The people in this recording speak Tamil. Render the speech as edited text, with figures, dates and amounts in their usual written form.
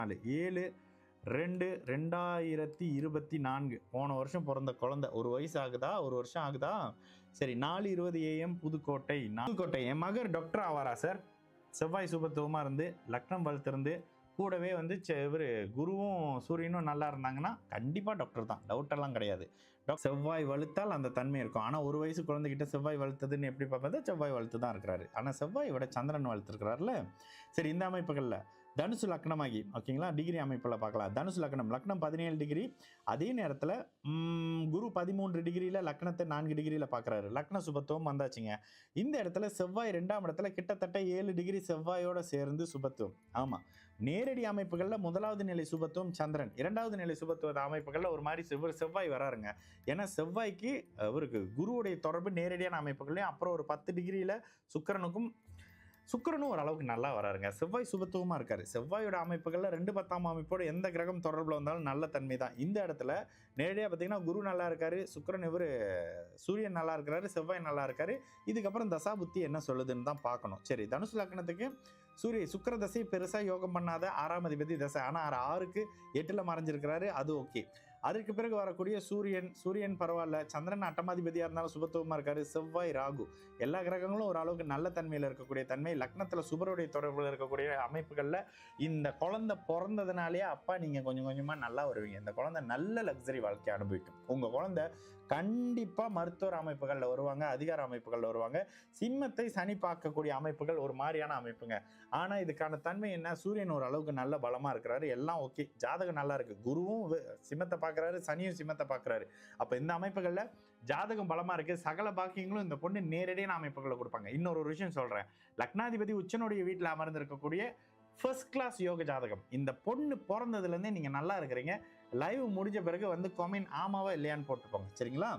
7/2/2024 போன வருஷம் பிறந்த குழந்தை. ஒரு வயசு ஆகுதா, ஒரு வருஷம் ஆகுதா? சரி, 4:20 AM Pudukkottai. N Magar doctor Awaara sir? செவ்வாய் சுபத்துவமா இருந்து லக்னம் வலுத்திருந்து கூடவே வந்து இவரு குருவும் சூரியனும் நல்லா இருந்தாங்கன்னா கண்டிப்பா டாக்டர் தான், டவுட் எல்லாம் கிடையாது. செவ்வாய் வலுத்தால் அந்த தன்மை இருக்கும். ஆனா ஒரு வயசு குழந்தைகிட்ட செவ்வாய் வலுத்ததுன்னு எப்படி பார்ப்பது? செவ்வாய் வலுத்து தான் இருக்கிறாரு. ஆனா செவ்வாய் விட சந்திரன் வலுத்திருக்கிறார்ல. சரி, இந்த அமைப்புகள்ல தனுசு லக்னமாகி ஓகேங்களா, டிகிரி அமைப்புல பார்க்கலாம். தனுசு லக்னம் 17 டிகிரி. அதே நேரத்தில் குரு 13 டிகிரியில லக்னத்தை 4 டிகிரியில பார்க்குறாரு. லக்ன சுபத்துவம் வந்தாச்சுங்க. இந்த இடத்துல செவ்வாய் 2ஆம் இடத்துல கிட்டத்தட்ட 7 டிகிரி செவ்வாயோட சேர்ந்து சுபத்துவம். ஆமா, நேரடி அமைப்புகள்ல 1வது நிலை சுபத்துவம் சந்திரன், 2வது நிலை சுபத்துவ அமைப்புகள்ல ஒரு மாதிரி செவ்வாய் வராருங்க. ஏன்னா செவ்வாய்க்கு அவருக்கு குருவுடைய தொடர்பு நேரடியான அமைப்புகள்லையும், அப்புறம் ஒரு 10 டிகிரியில சுக்கிரனும் ஓரளவுக்கு நல்லா வராருங்க. செவ்வாய் சுபத்துவமா இருக்காரு. செவ்வாயோட அமைப்புகள்ல 2/10 அமைப்போட எந்த கிரகம் தொடர்புல வந்தாலும் நல்ல தன்மை தான். இந்த இடத்துல நேரடியா பார்த்தீங்கன்னா குரு நல்லா இருக்காரு, சுக்கிரன் சூரியன் நல்லா இருக்கிறாரு, செவ்வாய் நல்லா இருக்காரு. இதுக்கப்புறம் தசா புத்தி என்ன சொல்லுதுன்னு தான் பார்க்கணும். சரி, தனுசு லக்னத்துக்கு சுக்கிர தசை பெருசா யோகம் பண்ணாத 6ஆம் அதிபதி தசை. ஆனா 6க்கு 8ல மறைஞ்சிருக்கிறாரு, அது ஓகே. அதற்கு பிறகு வரக்கூடிய சூரியன் பரவாயில்ல, சந்திரன் அட்டமாதிபதியா இருந்தாலும் சுபத்துவமா இருக்காரு, செவ்வாய் ராகு எல்லா கிரகங்களும் ஓரளவுக்கு நல்ல தன்மையில் இருக்கக்கூடிய தன்மை. லக்னத்துல சுபருடைய தொடர்புல இருக்கக்கூடிய அமைப்புகள்ல இந்த குழந்தை பிறந்ததுனாலே அப்பா நீங்க கொஞ்சம் கொஞ்சமா நல்லா வருவீங்க. இந்த குழந்தை நல்ல லக்ஸரி வாழ்க்கை அனுபவிக்கும். உங்க குழந்தை கண்டிப்பா மருத்துவ அமைப்புகள்ல வருவாங்க, அதிகார அமைப்புகள்ல வருவாங்க. சிம்மத்தை சனி பார்க்கக்கூடிய அமைப்புகள் ஒரு மாதிரியான அமைப்புங்க. ஆனா இதுக்கான தன்மை என்ன? சூரியன் ஒரு அளவுக்கு நல்ல பலமா இருக்கிறாரு, எல்லாம் ஓகே, ஜாதகம் நல்லா இருக்கு. குருவும் சிம்மத்தை பார்க்கிறாரு, சனியும் சிம்மத்தை பார்க்கிறாரு. அப்ப இந்த அமைப்புகள்ல ஜாதகம் பலமா இருக்கு, சகல பாக்கியங்களும் இந்த பொண்ணு நேரடியான அமைப்புகளை கொடுப்பாங்க. இன்னொரு விஷயம் சொல்றேன், லக்னாதிபதி உச்சனுடைய வீட்டில் அமர்ந்திருக்கக்கூடிய ஃபர்ஸ்ட் கிளாஸ் யோக ஜாதகம். இந்த பொண்ணு பிறந்ததுல இருந்தே நீங்க நல்லா இருக்கிறீங்க. லைவ் முடிஞ்ச பிறகு வந்து கமெண்ட் ஆமாவா இல்லையான்னு போட்டுப்போங்க, சரிங்களா?